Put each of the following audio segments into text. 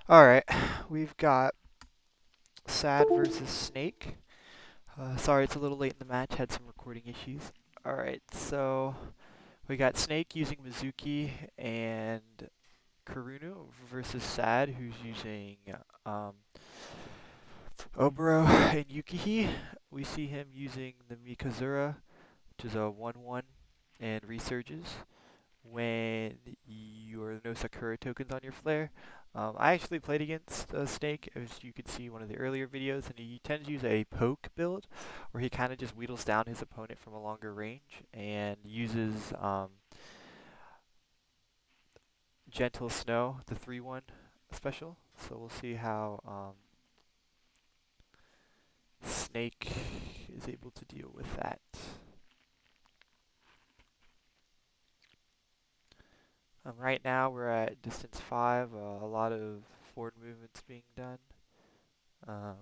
Alright, we've got Sad versus Snake. Sorry it's a little late in the match, had some recording issues. Alright, so we got Snake using Mizuki and Karunu versus Sad, who's using um, Oboro and Yukihi. We see him using the Mikazura, which is a 1-1, and resurges when you no Sakura tokens on your flare. I actually played against Snake, as you could see in one of the earlier videos, and he tends to use a poke build, where he kind of just wheedles down his opponent from a longer range and uses Gentle Snow, the 3-1 special. So we'll see how Snake is able to deal with that. Right now we're at distance 5, a lot of forward movements being done. Um,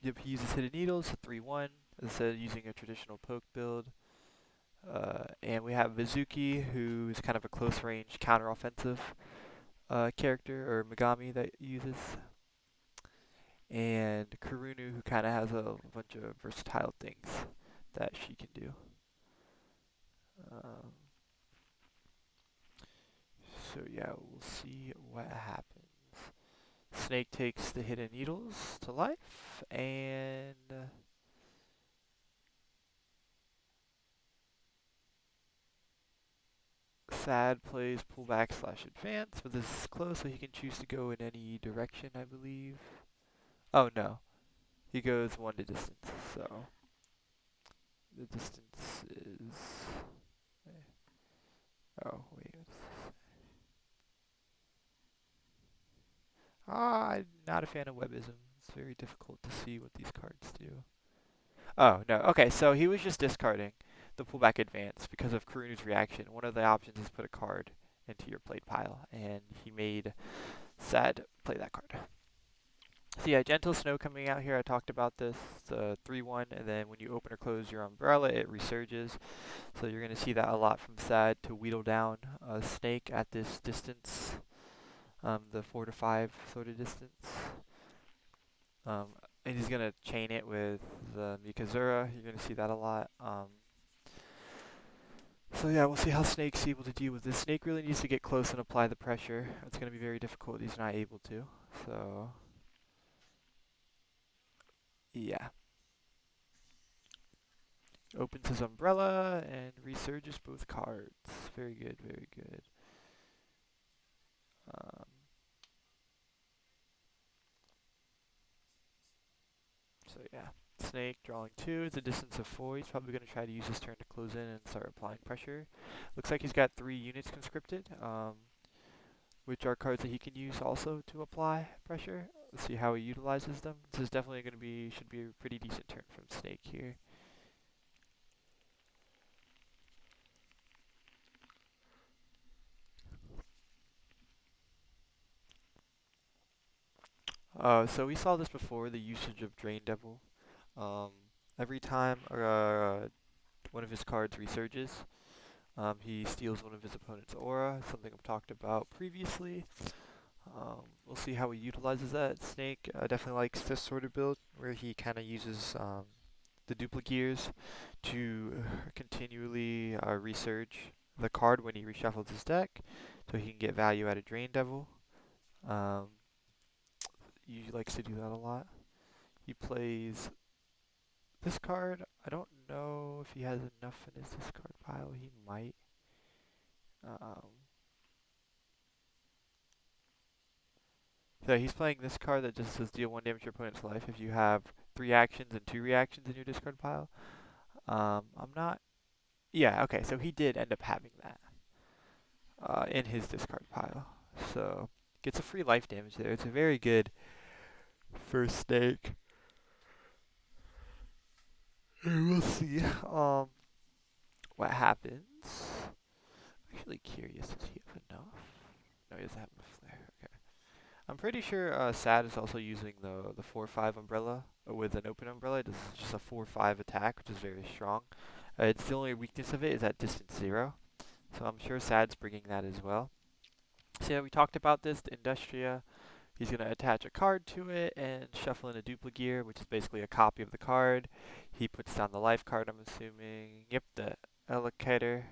Yep, he uses hidden needles, 3-1, instead of using a traditional poke build. And we have Mizuki, who's kind of a close range counter-offensive character, or Megami that uses. And Karunu, who kind of has a bunch of versatile things that she can do. Um, so yeah, we'll see what happens. Snake takes the hidden needles to life, and Sad plays pullback slash advance, but this is close, so he can choose to go in any direction, I believe. Oh no, he goes one to distance, so the distance is. Oh wait. I'm not a fan of webism. It's very difficult to see what these cards do. Oh no. Okay, so he was just discarding the pullback advance because of Karunu's reaction. One of the options is put a card into your played pile, and he made Sad play that card. So yeah, Gentle Snow coming out here, I talked about this, it's a 3-1, and then when you open or close your umbrella, it resurges. So you're going to see that a lot from Sad to wheedle down a Snake at this distance, the 4 to 5 sort of distance. Um, and he's going to chain it with the Mikazura, you're going to see that a lot. So yeah, we'll see how Snake's able to deal with this. Snake really needs to get close and apply the pressure. It's going to be very difficult, he's not able to. So, yeah. Opens his umbrella and resurges both cards. Very good, very good. Um, so yeah, Snake drawing 2. It's a distance of 4. He's probably going to try to use his turn to close in and start applying pressure. Looks like he's got 3 units conscripted, which are cards that he can use also to apply pressure. Let's see how he utilizes them. This is definitely going to be, should be a pretty decent turn from Snake here. So we saw this before, the usage of Drain Devil. Um, every time one of his cards resurges, he steals one of his opponent's aura, something I've talked about previously. We'll see how he utilizes that. Snake definitely likes this sort of build, where he kind of uses the dupligears to continually resurge the card when he reshuffles his deck, so he can get value out of Drain Devil. Um, he likes to do that a lot. He plays this card. I don't know if he has enough in his discard pile. He might. Um, so he's playing this card that just says deal 1 damage to your opponent's life if you have 3 actions and 2 reactions in your discard pile. I'm not. Yeah, okay, so he did end up having that in his discard pile. So gets a free life damage there. It's a very good first stake. And we'll see what happens. I'm actually curious. Does he have enough? No, he doesn't have enough there. Okay. I'm pretty sure Sad is also using the 4-5 umbrella with an open umbrella. It's just a 4-5 attack, which is very strong. It's the only weakness of it is at distance 0. So I'm sure Sad's bringing that as well. So yeah, we talked about this, the Industria. He's going to attach a card to it and shuffle in a dupligear, which is basically a copy of the card. He puts down the life card, I'm assuming. Yep, the Elikiter,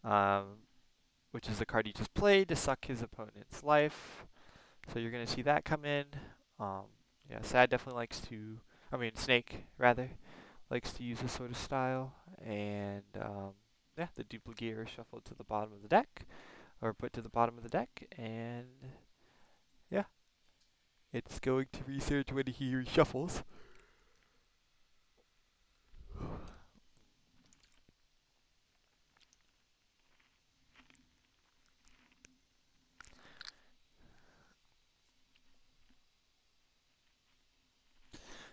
um, which is the card he just played to suck his opponent's life. So you're going to see that come in. Um, yeah, Sad definitely likes to, Snake, rather, likes to use this sort of style. And yeah, the dupligear is shuffled to the bottom of the deck, or put to the bottom of the deck, and yeah, it's going to research when he reshuffles.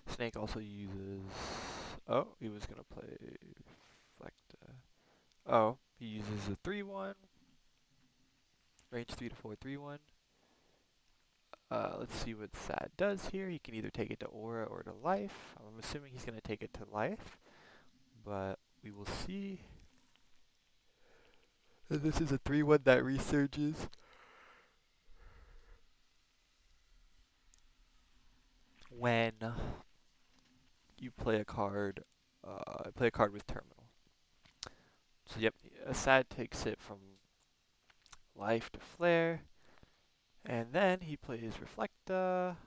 Snake also uses. Oh, he was gonna play Flecta. Oh, he uses a 3/1, range 3 to 4, 3/1. Let's see what Sad does here. He can either take it to Aura or to Life. I'm assuming he's gonna take it to Life, but we will see. And this is a 3/1 that resurges when you play a card. Play a card with Terminal. So yep, Sad takes it from Life to Flare, and then he plays Reflecta,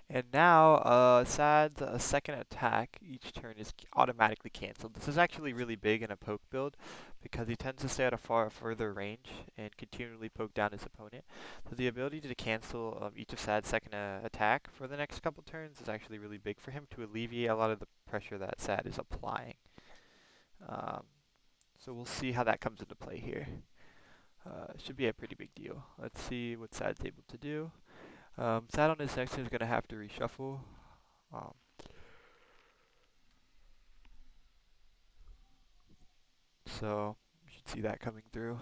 and now Sad's second attack each turn is automatically cancelled. This is actually really big in a poke build because he tends to stay at a far further range and continually poke down his opponent. So the ability to cancel each of Sad's second attack for the next couple turns is actually really big for him to alleviate a lot of the pressure that Sad is applying. Um, so we'll see how that comes into play here. Should be a pretty big deal. Let's see what Sad's able to do. Sad on his next turn is going to have to reshuffle. Um, so you should see that coming through.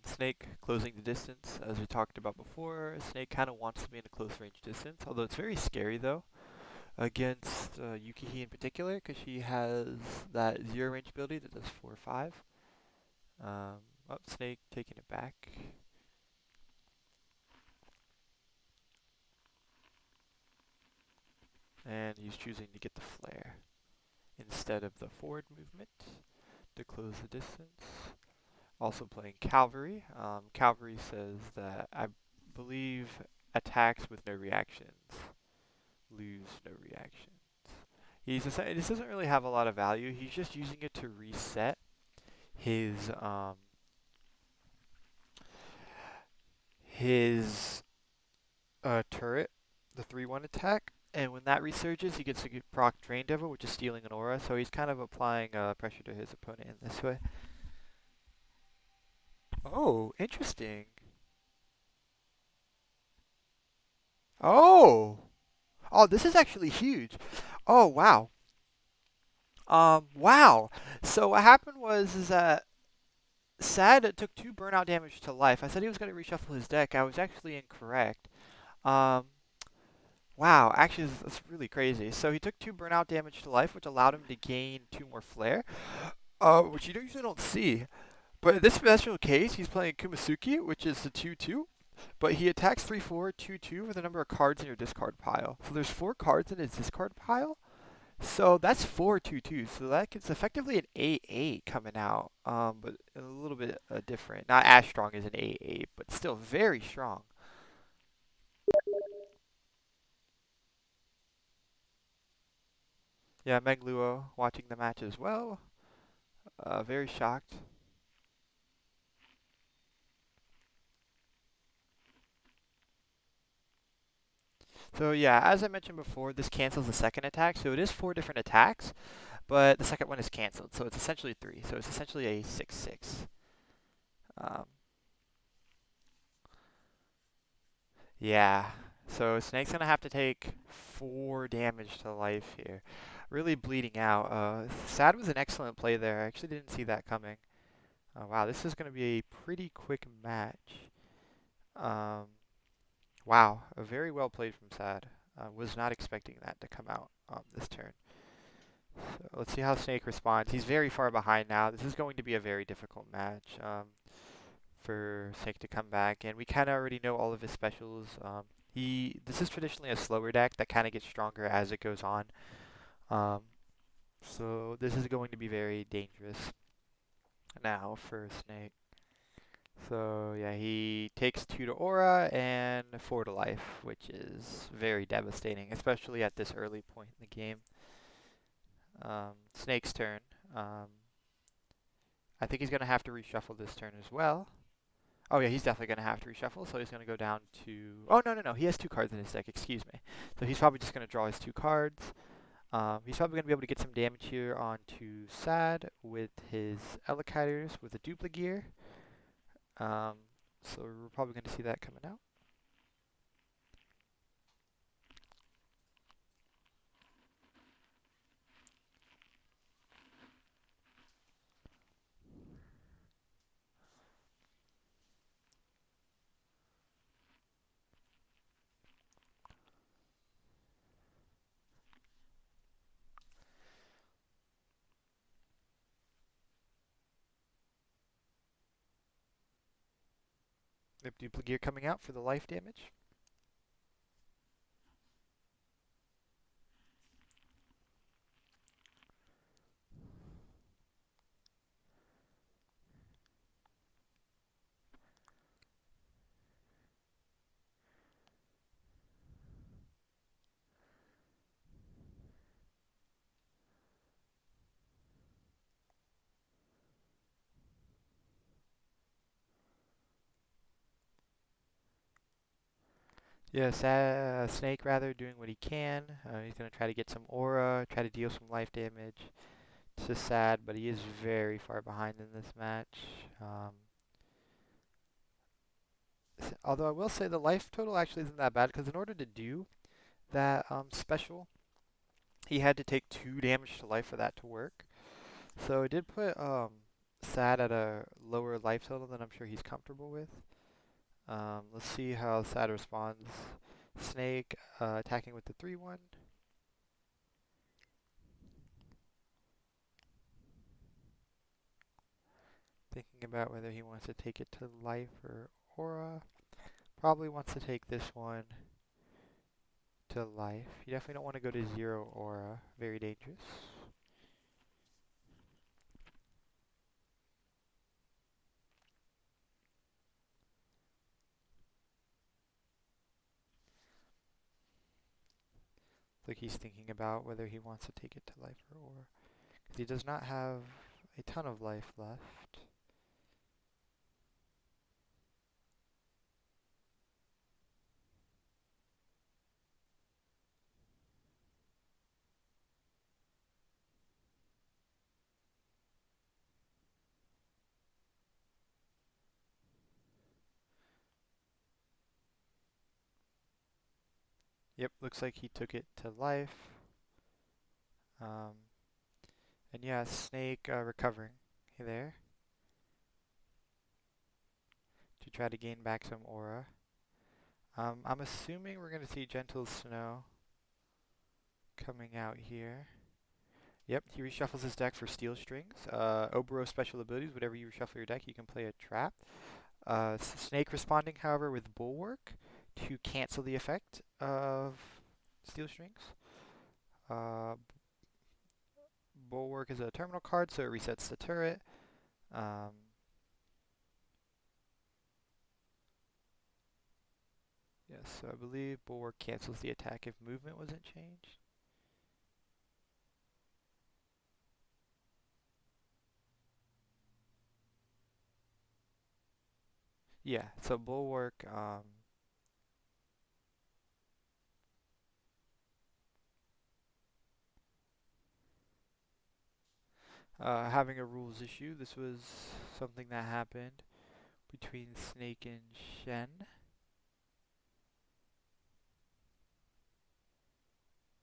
Snake closing the distance, as we talked about before. Snake kind of wants to be in a close range distance, although it's very scary though against Yukihi in particular, because she has that zero range ability that does 4 or 5. Snake taking it back. And he's choosing to get the flare instead of the forward movement to close the distance. Also playing Cavalry. Cavalry says that I believe attacks with no reactions lose no reactions. This doesn't really have a lot of value. He's just using it to reset his turret, the 3/1 attack. And when that resurges, he gets to proc Drain Devil, which is stealing an aura. So he's kind of applying pressure to his opponent in this way. Oh, interesting. Oh, oh, this is actually huge. Oh, wow. Wow. So what happened was is that Sad took 2 burnout damage to life. I said he was going to reshuffle his deck. I was actually incorrect. Um, wow. Actually, that's really crazy. So he took 2 burnout damage to life, which allowed him to gain 2 more flare, which you usually don't see. But in this special case, he's playing Kumasuki, which is the 2/2. But he attacks 3/4, 2/2 with the number of cards in your discard pile. So there's 4 cards in his discard pile. So that's 4/2/2. So that gets effectively an 8/8 coming out. But a little bit different. Not as strong as an 8/8, but still very strong. Yeah, Megluo watching the match as well. Very shocked. So yeah, as I mentioned before, this cancels the second attack. So it is 4 different attacks, but the second one is canceled. So it's essentially 3. So it's essentially a 6/6. Um, yeah. So Snake's gonna have to take 4 damage to life here. Really bleeding out. Sad was an excellent play there. I actually didn't see that coming. Wow, this is gonna be a pretty quick match. Um, wow, very well played from Sad. Was not expecting that to come out this turn. So let's see how Snake responds. He's very far behind now. This is going to be a very difficult match for Snake to come back, and we kind of already know all of his specials. This is traditionally a slower deck that kind of gets stronger as it goes on. Um, so this is going to be very dangerous now for Snake. So yeah, he takes 2 to aura and 4 to life, which is very devastating, especially at this early point in the game. Snake's turn. I think he's going to have to reshuffle this turn as well. Oh yeah, he's definitely going to have to reshuffle, so he's going to go down to... Oh, no, he has 2 cards in his deck, excuse me. So he's probably just going to draw his 2 cards. He's probably going to be able to get some damage here onto Sad with his Elekiters with a Dupligear. So we're probably going to see that coming out. We have Dupligear coming out for the life damage. Yeah, Snake rather doing what he can. He's going to try to get some aura, try to deal some life damage to Sad, but he is very far behind in this match. Although I will say the life total actually isn't that bad, because in order to do that special, he had to take 2 damage to life for that to work. So it did put Sad at a lower life total than I'm sure he's comfortable with. Let's see how Sad responds. Snake attacking with the 3-1. Thinking about whether he wants to take it to life or aura. Probably wants to take this one to life. You definitely don't want to go to 0 aura. Very dangerous. Like he's thinking about whether he wants to take it to life or aura. Because he does not have a ton of life left. Yep, looks like he took it to life. And yeah, Snake recovering there to try to gain back some aura. I'm assuming we're going to see Gentle Snow coming out here. Yep, he reshuffles his deck for Steel Strings. Oboro special abilities, whenever you reshuffle your deck, you can play a trap. Snake responding, however, with Bulwark to cancel the effect of Steel Strings. Bulwark is a terminal card, so it resets the turret. Yes, so I believe Bulwark cancels the attack if movement wasn't changed. Yeah, so Bulwark, having a rules issue. This was something that happened between Snake and Shen.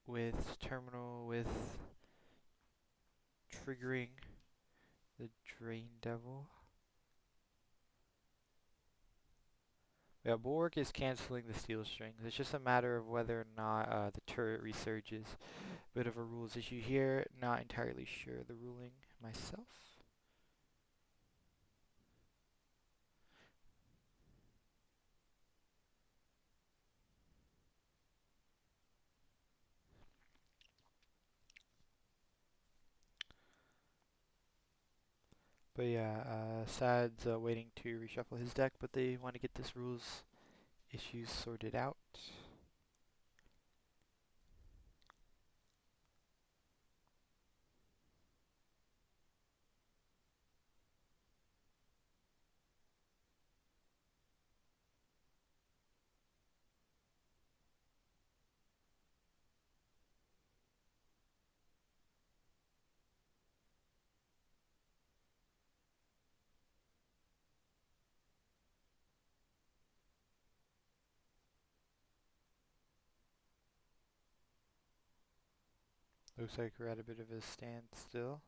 With terminal, with triggering the Drain Devil. Yeah, Bulwark is canceling the steel strings. It's just a matter of whether or not the turret resurges. Bit of a rules issue here. Not entirely sure the ruling myself. But yeah, Sad's waiting to reshuffle his deck, but they want to get this rules issues sorted out. Looks like we're at a bit of a standstill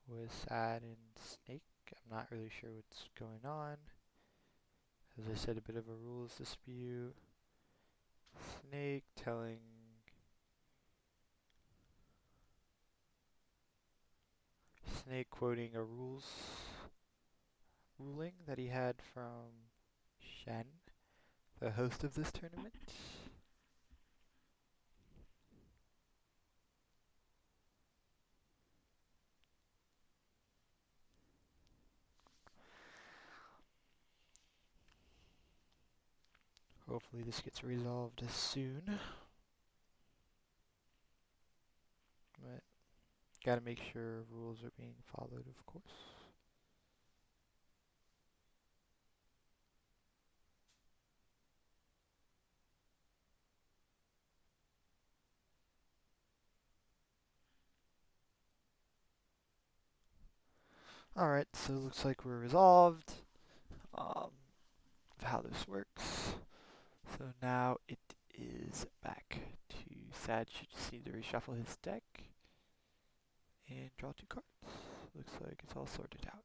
with Sad and Snake. I'm not really sure what's going on. As I said, a bit of a rules dispute. Snake telling Snake quoting a ruling that he had from Shen, the host of this tournament. Hopefully this gets resolved soon. But gotta make sure rules are being followed, of course. Alright, so it looks like we're resolved of how this works. So now it is back to Sad. Should just need to reshuffle his deck and draw 2 cards. Looks like it's all sorted out.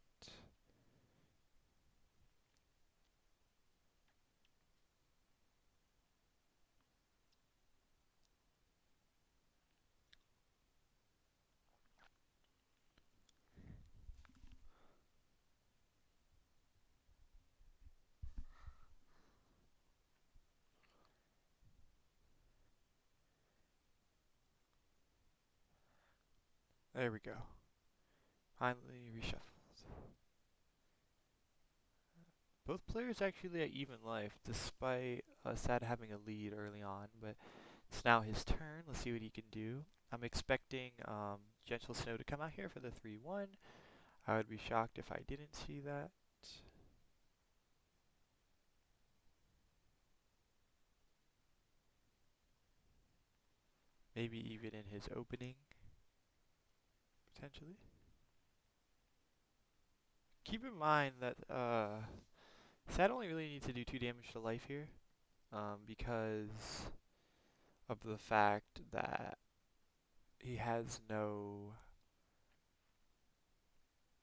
There we go. Finally reshuffled. Both players actually at even life, despite Sad having a lead early on, but it's now his turn. Let's see what he can do. I'm expecting Gentle Snow to come out here for the 3-1. I would be shocked if I didn't see that. Maybe even in his opening, potentially. Keep in mind that Sad only really needs to do 2 damage to life here, because of the fact that he has no...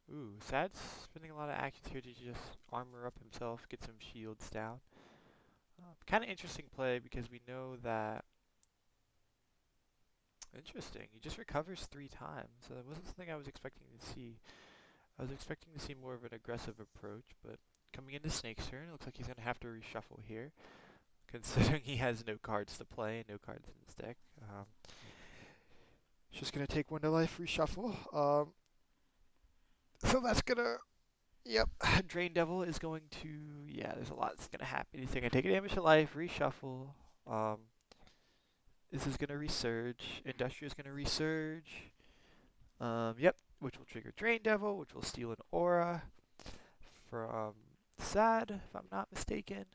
Ooh, Sad's spending a lot of actions here to just armor up himself, get some shields down. Kind of interesting play because we know that... Interesting, he just recovers 3 times. So that wasn't something I was expecting to see. I was expecting to see more of an aggressive approach, but coming into Snake's turn, it looks like he's going to have to reshuffle here, considering he has no cards to play and no cards in his deck. Just going to take 1 to life, reshuffle. So that's going to... Yep, Drain Devil is going to... Yeah, there's a lot that's going to happen. He's going to take a damage to life, reshuffle. This is going to resurge. Industria is going to resurge. Yep, which will trigger Drain Devil, which will steal an aura from Sad, if I'm not mistaken.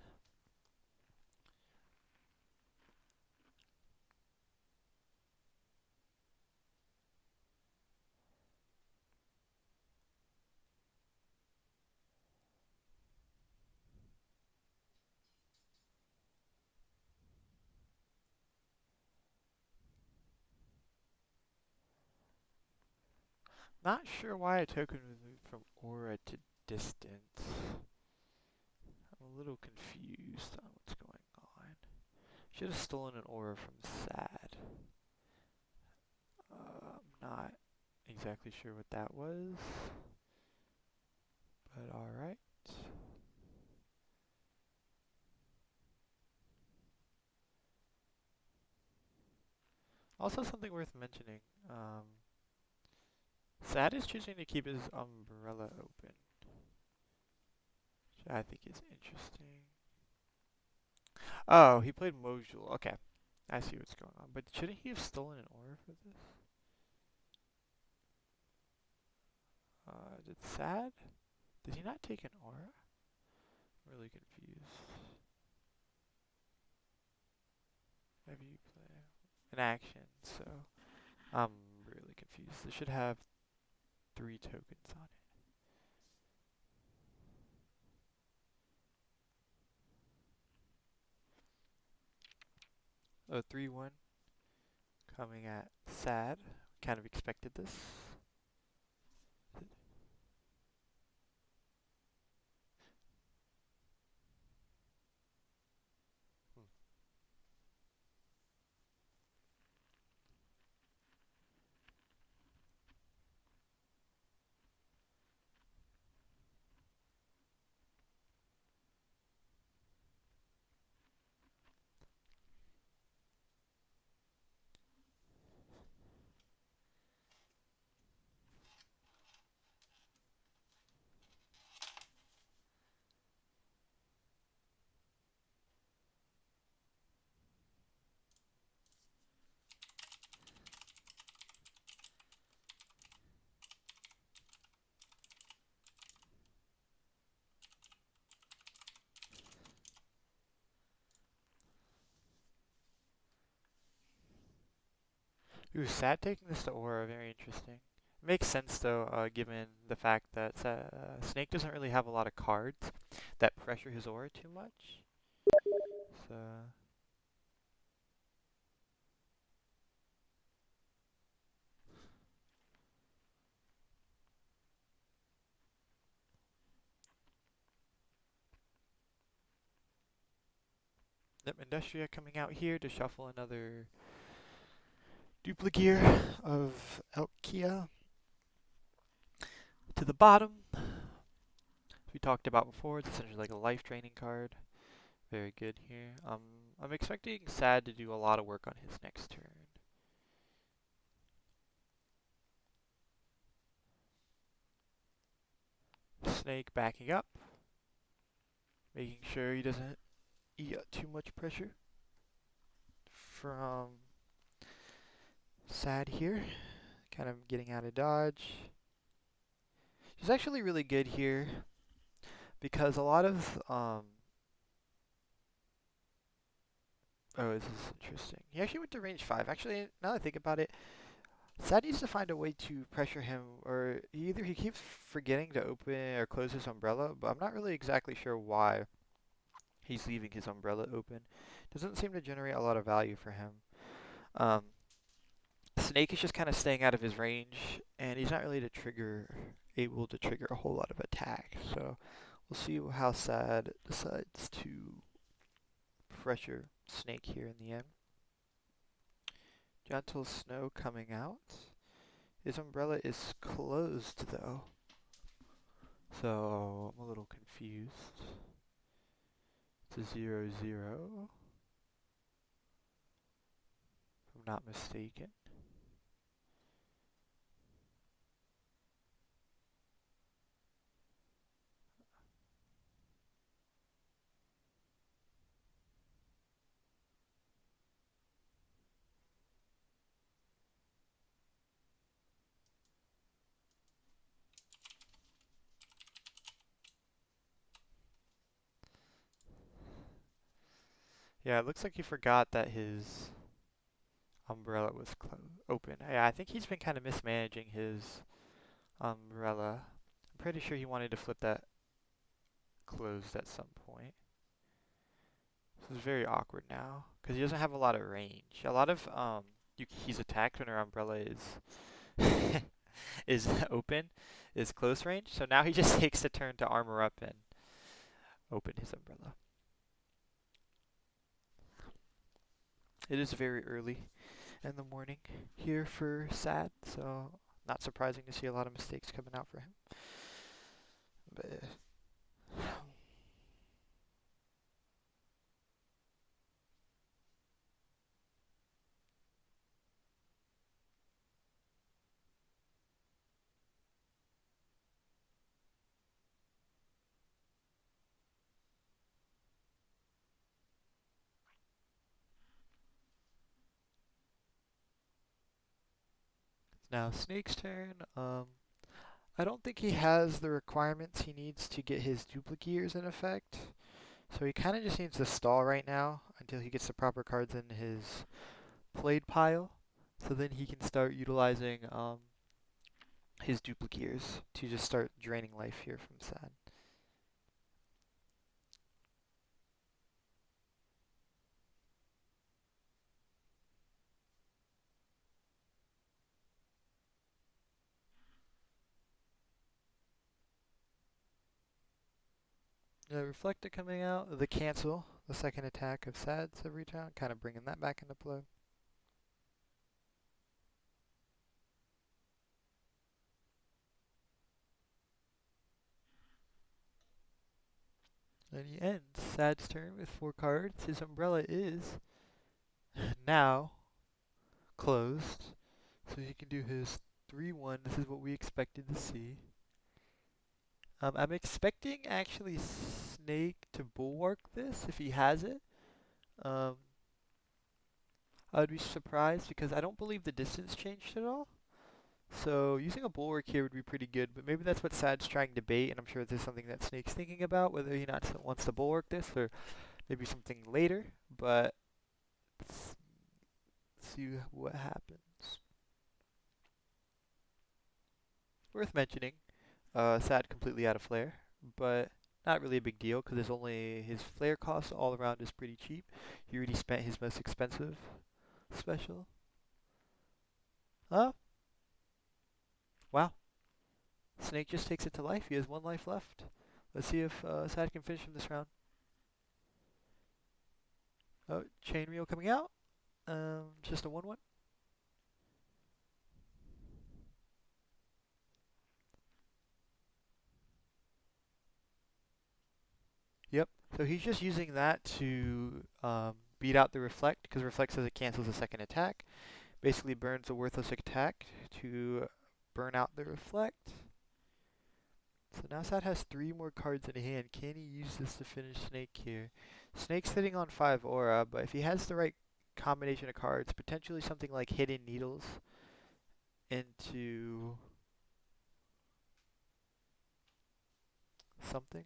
Not sure why a token was moved from aura to distance. I'm a a little confused on what's going on. Should have stolen an aura from Sad. I'm not exactly sure what that was, but alright. Also something worth mentioning, Sad is choosing to keep his umbrella open, which I think is interesting. Oh, he played Mojul. Okay, I see what's going on. But shouldn't he have stolen an aura for this? Did Sad? Did he not take an aura? I'm really confused. Maybe you play an action, so I'm really confused. This should have 3 tokens on it. Oh, 3-1 coming at Sad. Kind of expected this. Hmm. Ooh, Sad taking this to aura, very interesting. Makes sense though, given the fact that Snake doesn't really have a lot of cards that pressure his aura too much. So yep, Industria coming out here to shuffle another duplicate of Elkia to the bottom. As we talked about before, it's essentially like a life draining card. Very good here. I'm expecting Sad to do a lot of work on his next turn. Snake backing up, making sure he doesn't eat too much pressure from Sad here. Kind of getting out of dodge. She's actually really good here because a lot of oh, this is interesting. He actually went to range 5. Actually, now that I think about it, Sad needs to find a way to pressure him, or either he keeps forgetting to open or close his umbrella, but I'm not really exactly sure why he's leaving his umbrella open. Doesn't seem to generate a lot of value for him. Um, Snake is just kind of staying out of his range, and he's not really able to trigger a whole lot of attack. So we'll see how Sad decides to pressure Snake here in the end. Gentle Snow coming out. His umbrella is closed though, so I'm a little confused. It's a 0-0, if I'm not mistaken. Yeah, it looks like he forgot that his umbrella was open. Yeah, I think he's been kind of mismanaging his umbrella. I'm pretty sure he wanted to flip that closed at some point. This is very awkward now because he doesn't have a lot of range. A lot of Yuki's attacked when her umbrella is is open, is close range. So now he just takes the turn to armor up and open his umbrella. It is very early in the morning here for Sad, so not surprising to see a lot of mistakes coming out for him. But it's now Snake's turn. I don't think he has the requirements he needs to get his duplicates in effect. So he kind of just needs to stall right now until he gets the proper cards in his played pile. So then he can start utilizing his duplicates to just start draining life here from Sad. The Reflector coming out, the cancel, the second attack of Sad's every turn, kind of bringing that back into play. And he ends Sad's turn with 4 cards. His umbrella is now closed, so he can do his 3-1. This is what we expected to see. I'm expecting actually Snake to bulwark this if he has it. Um, I would be surprised because I don't believe the distance changed at all. So using a bulwark here would be pretty good, but maybe that's what Sad's trying to bait, and I'm sure this is something that Snake's thinking about, whether he not wants to bulwark this or maybe something later. But let's see what happens. Worth mentioning, Sad completely out of flare, but not really a big deal because there's only his flare cost all around is pretty cheap. He already spent his most expensive special. Oh, wow. Snake just takes it to life. He has 1 life left. Let's see if Sad can finish him this round. Oh, Chainmail coming out. Just a 1-1. Yep. So he's just using that to beat out the Reflect, because Reflect says it cancels a second attack. Basically burns a worthless attack to burn out the Reflect. So now Sad has 3 more cards in hand. Can he use this to finish Snake here? Snake's sitting on 5 aura, but if he has the right combination of cards, potentially something like Hidden Needles into something.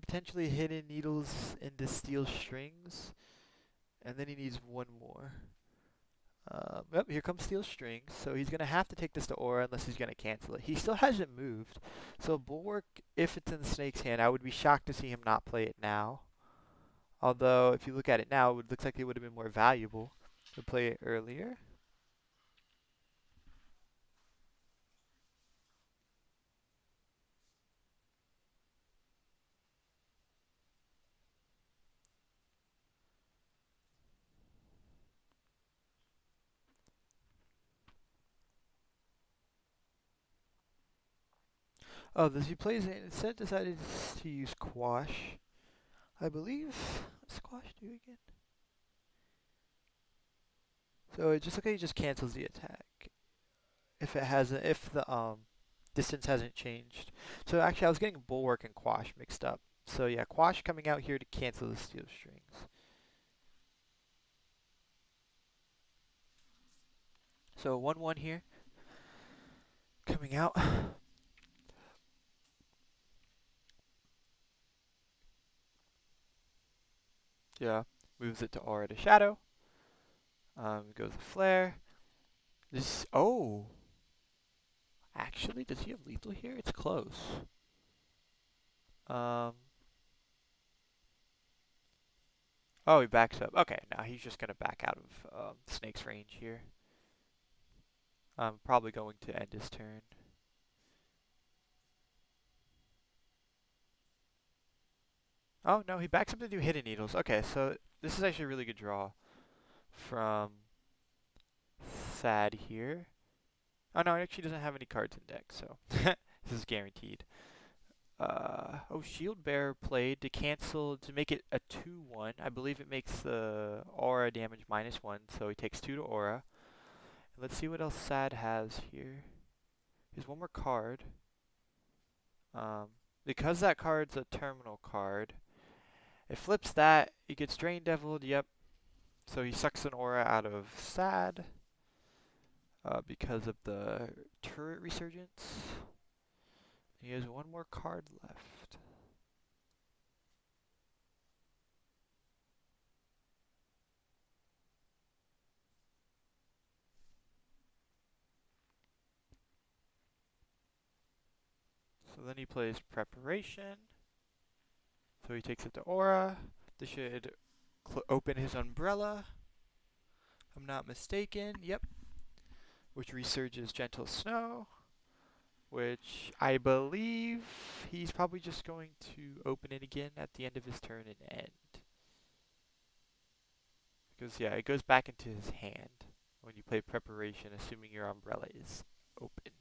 Potentially Hidden Needles into Steel Strings, and then he needs 1 more. Yep, here comes Steel Strings, so he's going to have to take this to Aura unless he's going to cancel it. He still hasn't moved, so Bulwark, if it's in the Snake's hand, I would be shocked to see him not play it now. Although, if you look at it now, it looks like it would have been more valuable to play it earlier. Oh, he plays it, instead decided to use Quash. I believe, what does Quash do again? So it just, okay, he just cancels the attack. If the distance hasn't changed. So actually I was getting Bulwark and Quash mixed up. So yeah, Quash coming out here to cancel the Steel Strings. So 1-1 here. Coming out. Yeah, moves it to Aura to Shadow. Goes to Flare. Oh! Actually, does he have lethal here? It's close. Um, oh, he backs up. Okay, now he's just going to back out of Snake's range here. I'm probably going to end his turn. Oh no, he backs up to do Hidden Needles. Okay, so this is actually a really good draw from Sad here. Oh no, he actually doesn't have any cards in deck, so this is guaranteed. Oh, Shield Bearer played to cancel to make it a 2-1. I believe it makes the aura damage -1, so he takes 2 to aura. Let's see what else Sad has here. He has one more card. Um, because that card's a terminal card, it flips that, he gets Drain Deviled, yep. So he sucks an aura out of Sad because of the turret resurgence. He has one more card left. So then he plays Preparation. So he takes it to aura. This should open his umbrella. I'm not mistaken. Yep. Which resurges Gentle Snow. Which I believe he's probably just going to open it again at the end of his turn and end. Because, yeah, it goes back into his hand when you play Preparation, assuming your umbrella is open.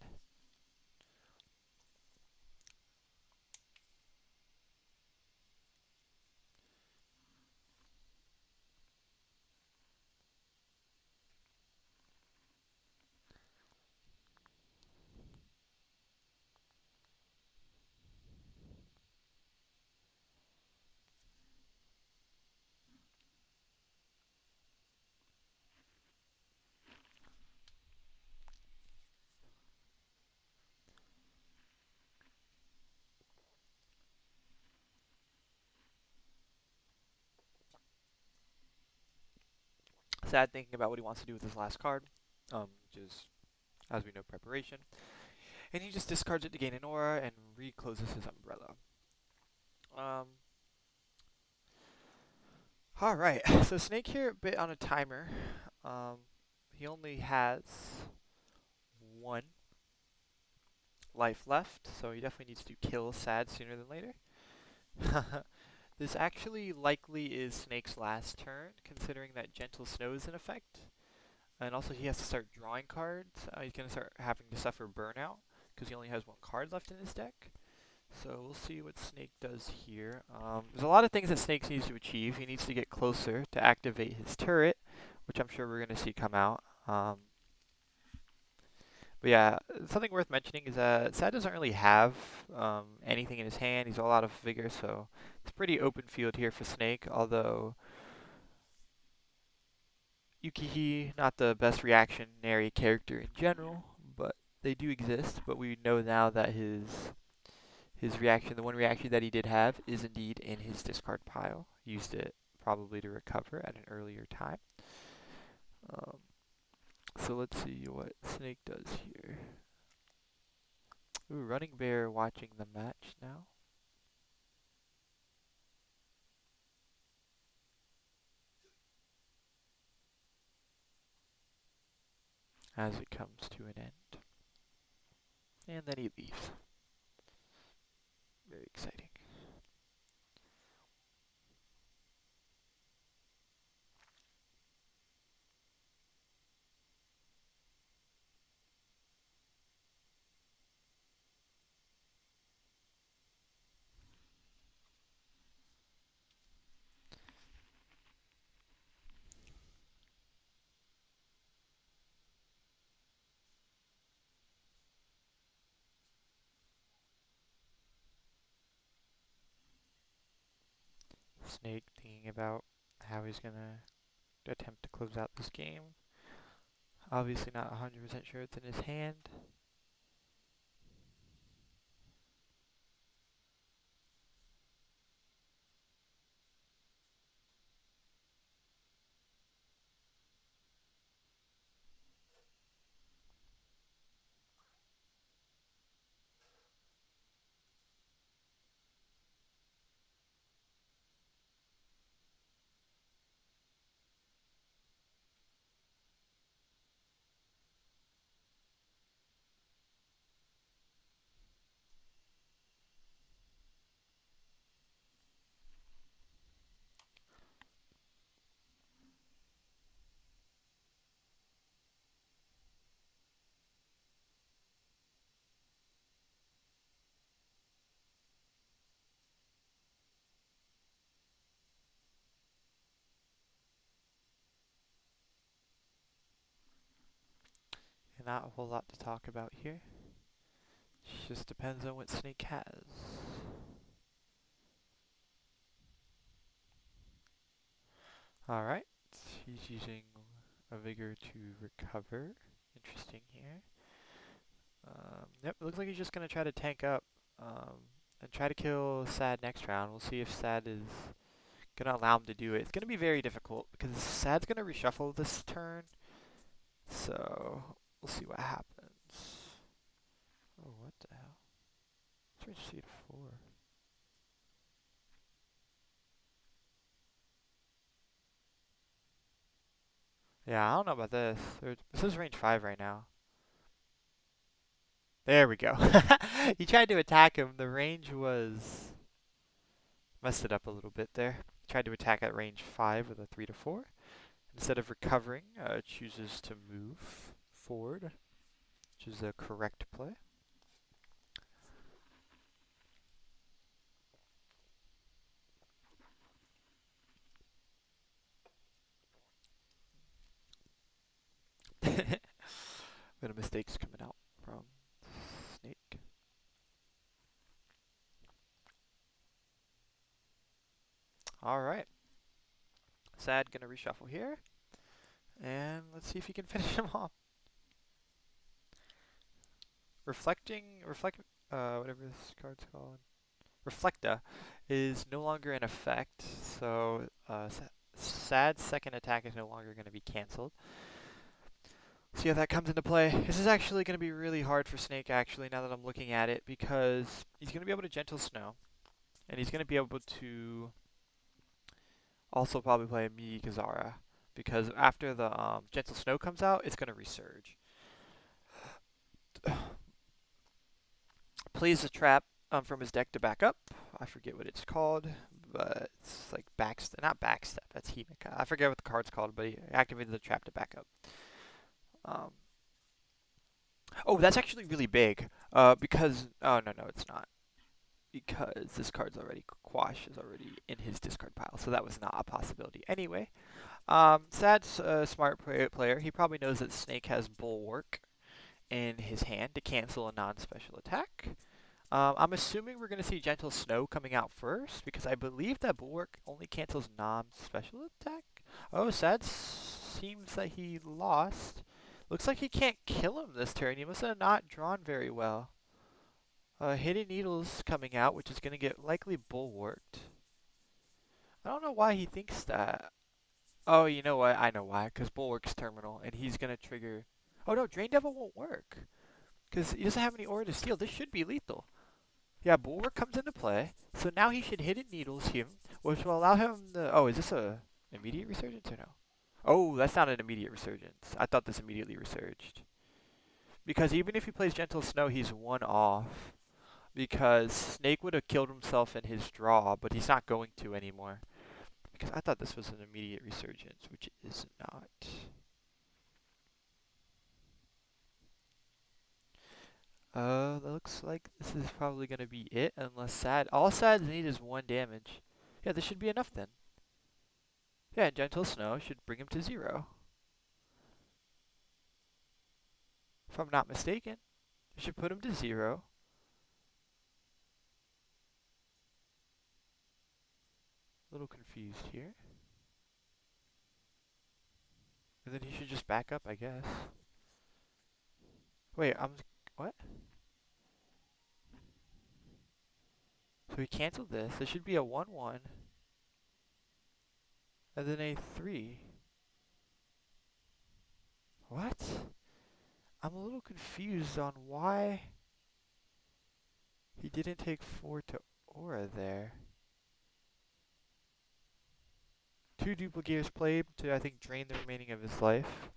Sad thinking about what he wants to do with his last card, which is, as we know, Preparation. And he just discards it to gain an aura and recloses his umbrella. Alright, so Snake here a bit on a timer. He only has 1 life left, so he definitely needs to kill Sad sooner than later. This actually likely is Snake's last turn, considering that Gentle Snow is in effect. And also he has to start drawing cards. He's going to start having to suffer burnout, because he only has 1 card left in his deck. So we'll see what Snake does here. There's a lot of things that Snake needs to achieve. He needs to get closer to activate his turret, which I'm sure we're going to see come out. But yeah, something worth mentioning is that Sad doesn't really have anything in his hand. He's all out of vigor, so it's pretty open field here for Snake, although Yukihi, not the best reactionary character in general, but they do exist. But we know now that his reaction, the one reaction that he did have, is indeed in his discard pile. Used it probably to recover at an earlier time. Um, so let's see what Snake does here. Ooh, Running Bear watching the match now. As it comes to an end. And then he leaves. Very exciting. Snake thinking about how he's gonna attempt to close out this game. Obviously not 100% sure it's in his hand. not a whole lot to talk about here. Just depends on what Snake has. Alright, he's using a Vigor to recover. Interesting here. Yep, it looks like he's just going to try to tank up and try to kill Sad next round. We'll see if Sad is going to allow him to do it. It's going to be very difficult because Sad's going to reshuffle this turn. So, we'll see what happens. Oh, what the hell? Strange C to 4. Yeah, I don't know about this. This is range 5 right now. There we go. He tried to attack him. The range was... messed it up a little bit there. Tried to attack at range 5 with a 3 to 4. Instead of recovering, chooses to move forward, which is a correct play. Bit of mistakes coming out from Snake. Alright. Sad gonna reshuffle here. And let's see if he can finish him off. Whatever this card's called. Reflecta is no longer in effect, so Sad's second attack is no longer going to be cancelled. See how that comes into play. This is actually going to be really hard for Snake, actually, now that I'm looking at it, because he's going to be able to Gentle Snow, and he's going to be able to also probably play Miyagazara, because after the Gentle Snow comes out, it's going to resurge. Plays a trap from his deck to back up. I forget what it's called, but it's like not backstep, that's Himika. I forget what the card's called, but he activated the trap to back up. Oh, that's actually really big, because, oh, no, it's not. Because this card's already, Quash is already in his discard pile, so that was not a possibility. Anyway, Sad's a smart player. He probably knows that Snake has Bulwark in his hand to cancel a non-special attack. I'm assuming we're going to see Gentle Snow coming out first, because I believe that Bulwark only cancels non-special attack. Oh, Sad seems that he lost. Looks like he can't kill him this turn. He must have not drawn very well. Hidden Needle's coming out, which is going to get likely Bulwarked. I don't know why he thinks that. Oh, you know what? I know why. Because Bulwark's terminal, and he's going to trigger... Oh no, Drain Devil won't work. Because he doesn't have any aura to steal. This should be lethal. Yeah, Bulwark comes into play. So now he should Hidden Needles him, which will allow him to... Oh, is this a immediate resurgence or no? Oh, that's not an immediate resurgence. I thought this immediately resurged. Because even if he plays Gentle Snow, he's one off. Because Snake would have killed himself in his draw, but he's not going to anymore. Because I thought this was an immediate resurgence, which it is not. Looks like this is probably going to be it, unless Sad... All Sad needs is 1 damage. Yeah, this should be enough then. Yeah, Gentle Snow should bring him to 0. If I'm not mistaken. It should put him to 0. A little confused here. And then he should just back up, I guess. Wait, what? So he canceled this. This should be a 1-1. And then a 3. What? I'm a little confused on why he didn't take 4 to aura there. 2 duplicators played to, I think, drain the remaining of his life.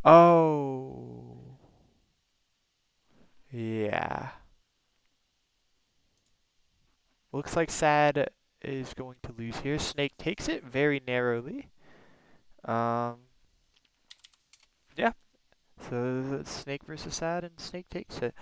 Oh. Yeah. Looks like Sad is going to lose here. Snake takes it very narrowly. Yeah. So it's Snake versus Sad, and Snake takes it.